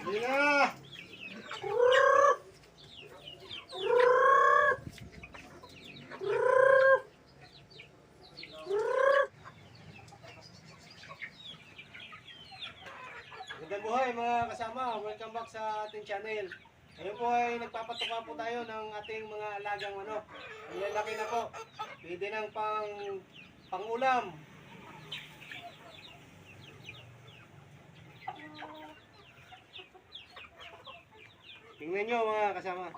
Hindi na! Magandang buhay mga kasama, welcome back sa ating channel. Ngayon po ay nagpapatuka po tayo ng ating mga alagang manok. Ang lalaki na po, pwede ng pang-ulam. Tingnan nyo mga kasama.